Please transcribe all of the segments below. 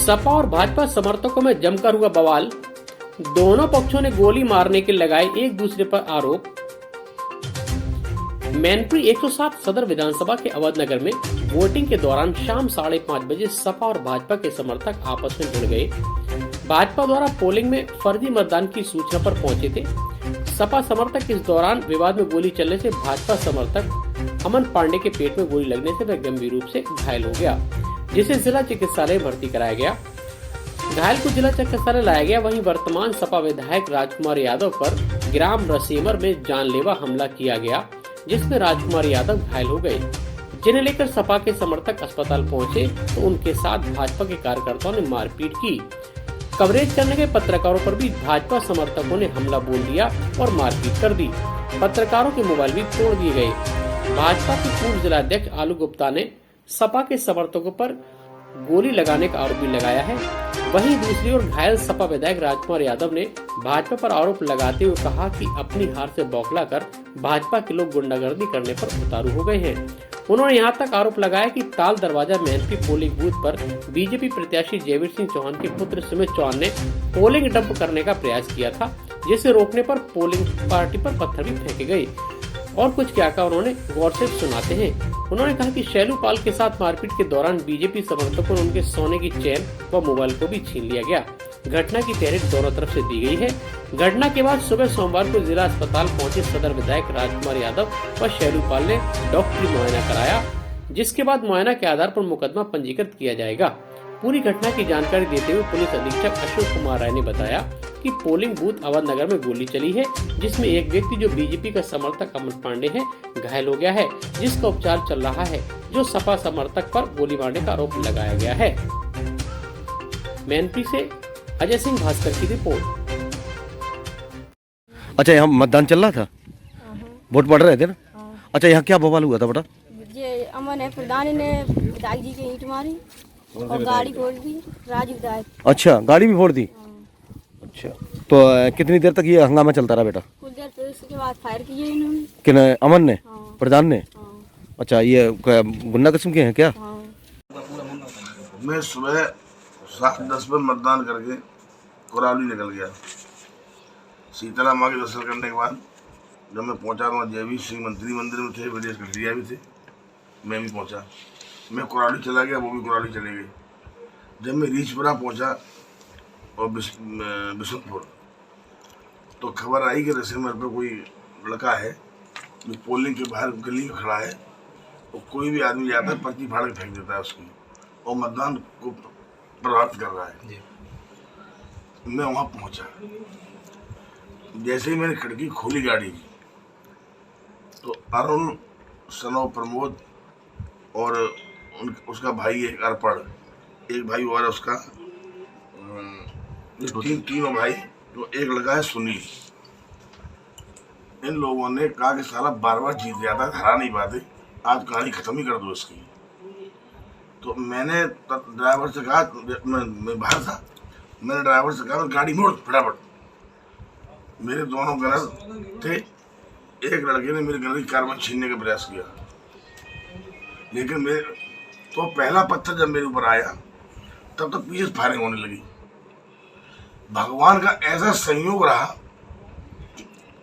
सपा और भाजपा समर्थकों में जमकर हुआ बवाल। दोनों पक्षों ने गोली मारने के लगाए एक दूसरे पर आरोप। मैनपुरी 107 सदर विधानसभा के अवध नगर में वोटिंग के दौरान शाम 5:30 बजे सपा और भाजपा के समर्थक आपस में भिड़ गए। भाजपा द्वारा पोलिंग में फर्जी मतदान की सूचना पर पहुंचे थे। सपा समर्थक इस दौरान विवाद में गोली चलने से भाजपा समर्थक अमन पांडे के पेट में गोली लगने से वह गंभीर रूप से घायल हो गया, जिसे जिला चिकित्सालय भर्ती कराया गया। घायल को जिला चिकित्सालय लाया गया। वहीं वर्तमान सपा विधायक राजकुमार यादव पर ग्राम रसीमर में जानलेवा हमला किया गया, जिसमें राजकुमार यादव घायल हो गए, जिन्हें लेकर सपा के समर्थक अस्पताल पहुंचे तो उनके साथ भाजपा के कार्यकर्ताओं ने मारपीट की। कवरेज करने के पत्रकारों पर भी भाजपा समर्थकों ने हमला बोल दिया और मारपीट कर दी। पत्रकारों के मोबाइल भी तोड़ दिए गए। भाजपा के पूर्व जिला अध्यक्ष आलू गुप्ता ने सपा के समर्थकों पर गोली लगाने का आरोप भी लगाया है। वहीं दूसरी ओर घायल सपा विधायक राजकुमार यादव ने भाजपा पर आरोप लगाते हुए कहा कि अपनी हार से बौखला कर भाजपा के लोग गुंडागर्दी करने पर उतारू हो गए हैं। उन्होंने यहां तक आरोप लगाया कि ताल दरवाजा मैनपुरी पोलिंग बूथ पर बीजेपी प्रत्याशी जयवीर सिंह चौहान के पुत्र सुमित चौहान ने पोलिंग डंप करने का प्रयास किया था, जिसे रोकने पर पोलिंग पार्टी पर पत्थर भी फेंके गए। और कुछ क्या कहा उन्होंने, गौर से सुनाते हैं। उन्होंने कहा कि शैलू पाल के साथ मारपीट के दौरान बीजेपी समर्थकों ने उनके सोने की चेन व मोबाइल को भी छीन लिया गया। घटना की तहरीर दोनों तरफ से दी गई है। घटना के बाद सुबह सोमवार को जिला अस्पताल पहुंचे सदर विधायक राजकुमार यादव व शैलू पाल ने डॉक्टरी मुआयना कराया, जिसके बाद मुआयना के आधार पर मुकदमा पंजीकृत किया जाएगा। पूरी घटना की जानकारी देते हुए पुलिस अधीक्षक अशोक कुमार राय ने बताया कि पोलिंग बूथ अवध नगर में गोली चली है, जिसमें एक व्यक्ति जो बीजेपी का समर्थक अमन पांडे है घायल हो गया है, जिसका उपचार चल रहा है, जो सपा समर्थक पर गोली मारने का आरोप लगाया गया है। मैनपुरी से अजय सिंह भास्कर की रिपोर्ट। अच्छा, यहाँ मतदान चल रहा था, वोट पड़ रहे थे ना? अच्छा, यहाँ क्या बवाल हुआ था बेटा? ये अमन है प्रधान ने विधायक जी की ईंट मारी और गाड़ी फोड़ दी। राजू विधायक। अच्छा, गाड़ी भी फोड़ दी। अच्छा, तो कितनी देर तक ये हंगामा चलता रहा बेटा? कुछ देर फिर उसके बाद फायर किए इन्होंने। किन, अमन ने? हाँ। प्रधान ने? हाँ। अच्छा, ये गुंडा किस्म के हैं क्या? हाँ। मैं सुबह 7:10 पर मतदान करके कोराली निकल गया। शीतला माँ के दर्शन करने के बाद जब मैं पहुंचा तो जयवीर सिंह मंत्री मंदिर में थे, विदेश कटरिया भी थे, मैं भी पहुंचा। मैं कोराली चला गया, वो भी कोराली चले गए। जब मैं रीछपुरा पहुंचा और बिशनपुर तो खबर आई कि रसीमर पे कोई लड़का है जो पोलिंग के बाहर गली में खड़ा है, और कोई भी आदमी जाता है पर्ची फाड़ के फेंक देता है उसकी, और मतदान को प्रभावित कर रहा है। मैं वहाँ पहुँचा। जैसे ही मैंने खिड़की खोली गाड़ी की तो अरुण सनो प्रमोद और उसका भाई एक अर्पण, एक भाई और उसका तीनों भाई, तो एक लड़का है सुनील। इन लोगों ने कहा कि साला बार बार जीत जाता है, हरा नहीं पाते, आज कहानी खत्म ही कर दो इसकी। तो मैंने ड्राइवर से कहा, मैं बाहर था, मैंने ड्राइवर से कहा गाड़ी मोड़ फटाफट। मेरे दोनों गलत थे। एक लड़के ने मेरे गले की कार्बन छीनने का प्रयास किया, लेकिन मेरे तो पहला पत्थर जब मेरे ऊपर आया तब तक पीछे फायरिंग होने लगी। भगवान का ऐसा संयोग रहा,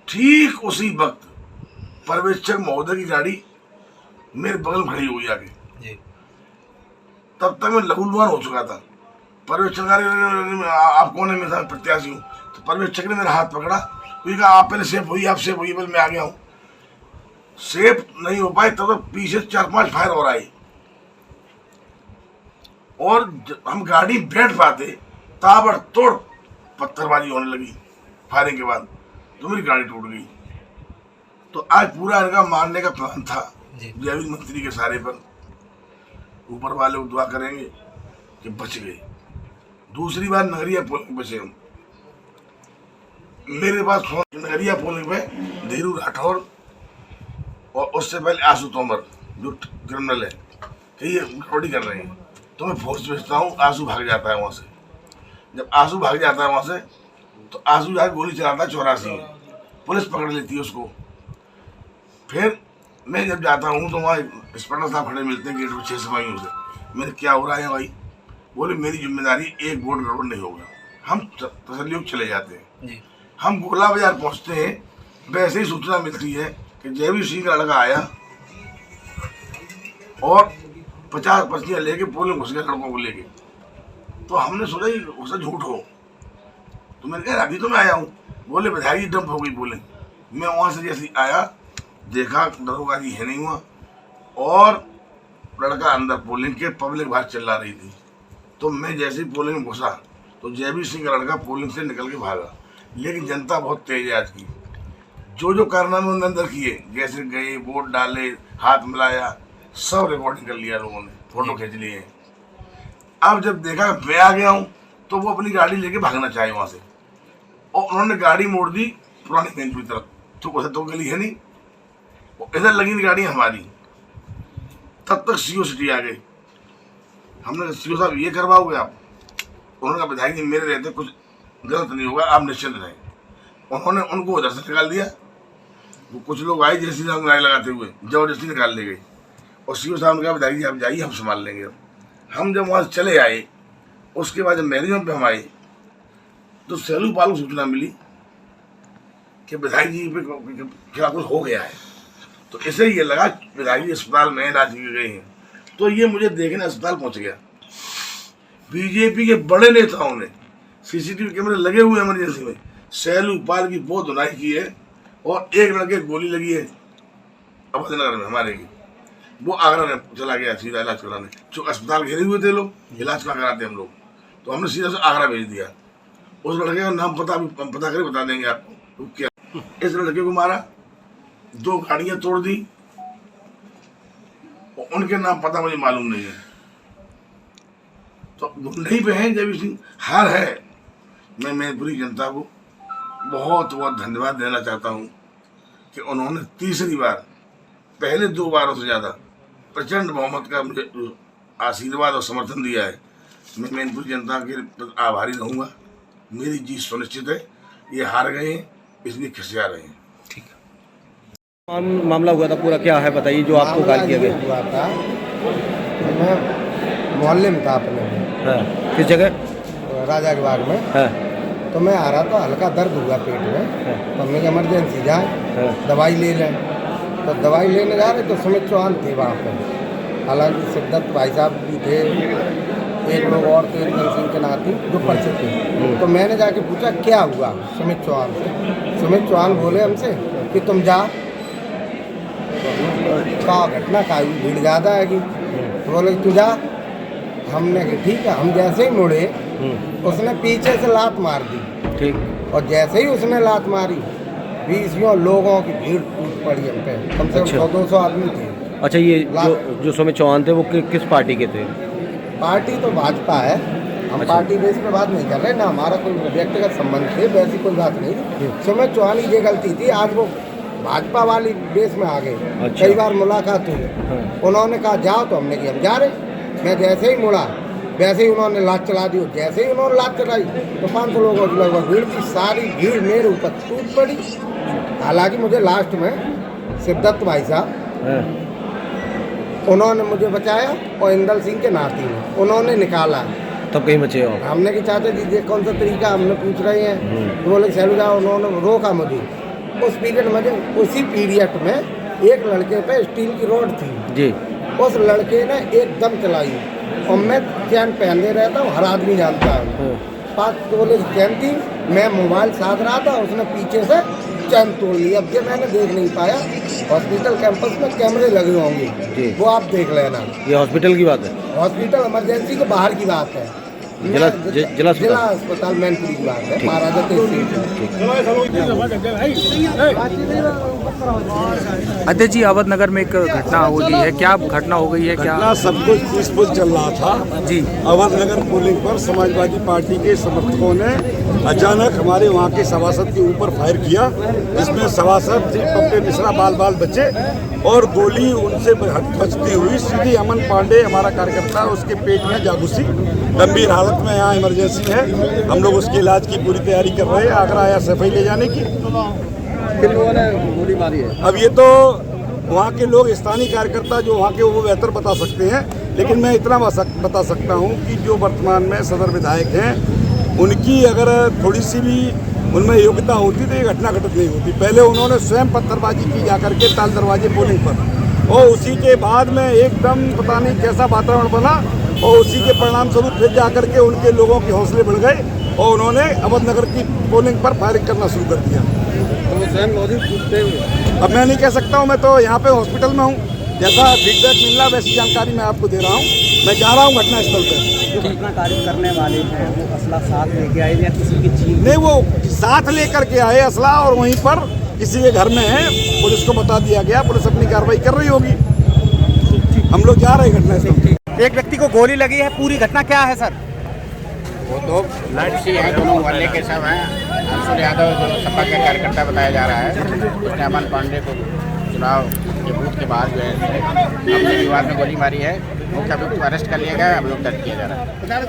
ठीक उसी वक्त पर्यवेक्षक महोदय की गाड़ी मेरे बगल में खड़ी हुई आगे। तब तक मैं लहूलुहान हो चुका था। पर्यवेक्षक आप कौन है? मैं प्रत्याशी हूँ। तो पर्यवेक्षक ने मेरा हाथ पकड़ा, कहा आप पहले सेफ होइए, आप सेफ होइए। पहले मैं आ गया हूँ। सेफ नहीं हो पाए तब तक पीछे 4-5 फायर हो रहा है, और हम गाड़ी बैठ पाते ताबड़तोड़ पत्थरबाजी होने लगी। फायरिंग के बाद तो मेरी गाड़ी टूट गई। तो आज पूरा इनका मारने का प्लान था जयवीर मंत्री के सारे पर। ऊपर वाले को दुआ करेंगे कि बच गए। दूसरी बार नगरिया पोलिंग बचे हम। मेरे पास फोन नगरिया पोलिंग पे धीरू राठौर और उससे पहले आशु तोमर जो क्रिमिनल है कि ये गड़बड़ी कर रहे हैं, तो मैं फोर्स भेजता हूँ। आशु भाग जाता है वहाँ से। जब आशु भाग जाता है वहाँ से तो आशु जाकर गोली चलाता है 84 में, पुलिस पकड़ लेती है उसको। फिर मैं जब जाता हूँ तो वहाँ इंस्पेक्टर साहब खड़े मिलते हैं गेट पर 6 सिपाहियों से। मैंने क्या हो रहा है भाई? बोले मेरी जिम्मेदारी एक वोट गड़बड़ नहीं होगा, हम तसल्ली चले जाते हैं। हम गोला बाजार पहुंचते हैं, वैसे ही सूचना मिलती है कि जयवीर सिंह का लड़का आया और 50 पर्चियाँ लेके पोलिंग घुस गया लड़कों को लेके। तो हमने सोचा ही उससे झूठ हो, तो मैंने कहा अभी तो मैं आया हूँ। बोले बधाई डंप हो गई पोलिंग। मैं वहाँ से जैसे आया देखा दरोगा जी है नहीं हुआ और लड़का अंदर पोलिंग के पब्लिक बाहर चिल्ला रही थी। तो मैं जैसे ही पोलिंग में घुसा तो जयवीर सिंह का लड़का पोलिंग से निकल के भागा। लेकिन जनता बहुत तेज है आज की, जो जो कारनामे उन्होंने अंदर किए, जैसे गए वोट डाले, हाथ मिलाया, सब रिकॉर्डिंग कर लिया लोगों ने, फोटो खींच लिए। अब जब देखा मैं आ गया हूँ तो वो अपनी गाड़ी लेके भागना चाहे वहाँ से, और उन्होंने गाड़ी मोड़ दी पुरानी मेनपुरी तरफ। तो उधर तो गली है नहीं, इधर लगी गाड़ी हमारी। तब तक सीओ सिटी आ गई। हमने कहा सीओ साहब ये करवाओगे आप? उन्होंने कहा विधायक जी मेरे रहते कुछ गलत नहीं होगा, आप निश्चिंत रहें। उन्होंने उनको उधर से निकाल दिया। वो कुछ लोग आए जैसी राय लगाते हुए जबरदस्ती निकाल ले गई, और सीओ साहब ने कहा विधायक जी आप जाइए, हम संभाल लेंगे। हम जब वहाँ से चले आए, उसके बाद जब मैरिजम पे हम आए तो सैलू पाल को सूचना मिली कि विधायक जी पे क्या कुछ हो गया है। तो इसे ये लगा विधायक जी अस्पताल में इलाज किए गए हैं। तो ये मुझे देखने अस्पताल पहुंच गया। बीजेपी के बड़े नेताओं ने सीसीटीवी कैमरे लगे हुए इमरजेंसी में सैलू पाल की बहुत धुनाई की है, और एक लड़के गोली लगी है अवधनगर में हमारे की, वो आगरा में चला गया सीधा इलाज कराने। जो अस्पताल घेरे हुए थे लोग, इलाज कहाँ कराते हम लोग, तो हमने सीधा से आगरा भेज दिया। उस लड़के का नाम पता करे बता देंगे आपको क्या। इस लड़के को मारा, 2 गाड़ियां तोड़ दी, और उनके नाम पता मुझे मालूम नहीं है। तो नहीं पे हैं जयवीर सिंह, हार है। मैं पूरी जनता को बहुत बहुत धन्यवाद देना चाहता हूँ कि उन्होंने तीसरी बार, पहले 2 बारों से ज़्यादा प्रचंड बहुमत का मुझे आशीर्वाद और समर्थन दिया है। मैं मैनपुरी जनता के आभारी रहूँगा। मेरी जीत सुनिश्चित है। ये हार गए हैं, इसलिए खिसिया रहे हैं। ठीक है, मामला हुआ था पूरा क्या है बताइए, जो आपको गाली किया गया? हुआ था मैं मोहल्ले में था अपने में। हाँ, किस जगह? राजा के बाग में। हाँ, तो मैं आ रहा था, हल्का दर्द हुआ पेट में। तो हमने कहा इमरजेंसी जाए, दवाई ले लें। तो दवाई लेने जा रहे तो सुमित चौहान थे वहाँ पर, हालांकि सिद्धार्थ भाई साहब भी थे, एक लोग और थे इंदल सिंह के नाती जो परिचित थे। तो मैंने जाके पूछा क्या हुआ सुमित चौहान से। सुमित चौहान बोले हमसे कि तुम जा, का घटना का भीड़ ज़्यादा आएगी। तो बोले तू जा। हमने कहा ठीक है। हम जैसे ही मुड़े, उसने पीछे से लात मार दी। ठीक। और जैसे ही उसने लात मारी, 20 लोगों की भीड़ टूट पड़ी हम पे, कम से कम 100-200 आदमी थे। अच्छा, ये जो सुमित चौहान थे वो किस पार्टी के थे? पार्टी तो भाजपा है। हम अच्छा। पार्टी बेस पे बात नहीं कर रहे ना, हमारा कोई व्यक्तिगत संबंध थे, वैसी कोई बात नहीं। सुमित चौहान की ये गलती थी, आज वो भाजपा वाली बेस में आ गए। अच्छा। कई बार मुलाकात हुई। उन्होंने कहा जाओ, तो हमने कहा हम जा रहे। मैं जैसे ही मुड़ा, वैसे ही उन्होंने लात चला दी। जैसे ही उन्होंने लात चलाई तो 500 लोगों की लगभग भीड़ थी, सारी भीड़ मेरे ऊपर टूट पड़ी। हालांकि मुझे लास्ट में सिद्धार्थ भाई साहब उन्होंने मुझे बचाया, और इंदल सिंह के नाती ने उन्होंने निकाला। तब कहीं बचे हो? हमने कि चाचा जी ये कौन सा तरीका, हमने पूछ रहे हैं। तो बोले चलो जाओ। उन्होंने रोका मुझे। उस पीरियड में, उसी पीरियड में एक लड़के पे स्टील की रॉड थी जी। उस लड़के ने एकदम चलाई, और मैं चैन पहनने रहता हूँ, हर आदमी जानता है। 5 तोले की चैन थी, मैं मोबाइल साथ रहा था, उसने पीछे से चैन तोड़ ली। अब ये मैंने देख नहीं पाया। हॉस्पिटल कैंपस में कैमरे लगे होंगे, वो आप देख लेना। ये हॉस्पिटल की बात है? हॉस्पिटल इमरजेंसी के बाहर की बात है। जिला अस्पताल मैनपुरी की बात है, महाराजा अध्यक्ष जी, अवधनगर में एक घटना हुई है, क्या घटना हो गई है? क्या घटना? सब कुछ पीसफुल चल रहा था जी। अवधनगर पोलिंग पर समाजवादी पार्टी के समर्थकों ने अचानक हमारे वहाँ के सभासद के ऊपर फायर किया, जिसमें सभासद पप्पे मिश्रा बाल बचे, और गोली उनसे बचती हुई सीधी अमन पांडे हमारा कार्यकर्ता, उसके पेट में जा घुसी। गंभीर हालत में यहाँ इमरजेंसी है। हम लोग उसके इलाज की पूरी तैयारी कर रहे हैं, आगरा आया सफाई ले जाने की। किन लोगों ने गोली मारी है? अब ये तो वहाँ के लोग स्थानीय कार्यकर्ता जो वहाँ के वो बेहतर बता सकते हैं, लेकिन मैं इतना बता सकता हूँ कि जो वर्तमान में सदर विधायक हैं उनकी अगर थोड़ी सी भी उनमें योग्यता होती तो ये घटना घटित नहीं होती। पहले उन्होंने स्वयं पत्थरबाजी की जाकर के ताल दरवाजे पोलिंग पर, और उसी के बाद में एकदम पता नहीं कैसा वातावरण बना, और उसी के परिणाम स्वरूप फिर जाकर के उनके लोगों के हौसले बढ़ गए और उन्होंने अवध नगर की पोलिंग पर फायरिंग करना शुरू कर दिया। तो वो स्वयं लॉजिक पूछते हुए अब मैं नहीं कह सकता हूँ, मैं तो यहाँ पे हॉस्पिटल में हूँ, जैसा फीडबैक मिल रहा वैसी जानकारी मैं आपको दे रहा हूँ। मैं जा रहा हूँ घटनास्थल पर। जो घटनाकारी करने वाले हैं वो असला साथ लेके आए या किसी की चीज नहीं, वो साथ लेकर के आए असला, और वहीं पर किसी के घर में है, पुलिस को बता दिया गया, पुलिस अपनी कार्रवाई कर रही होगी। हम लोग जा रहे हैं घटनास्थल। एक व्यक्ति को गोली लगी है, पूरी घटना क्या है सर? वो दो लड़की हैं, दोनों मोहल्ले के सब हैं। अंशुल यादव जो सपा के कार्यकर्ता बताया जा रहा है, उसने अमन पांडे को चुनाव के बूथ के बाहर जो है अपने विवाद में गोली मारी है। मुख्य अभियुक्त को अरेस्ट कर लिया गया, हम लोग दर्ज किया जा रहा है।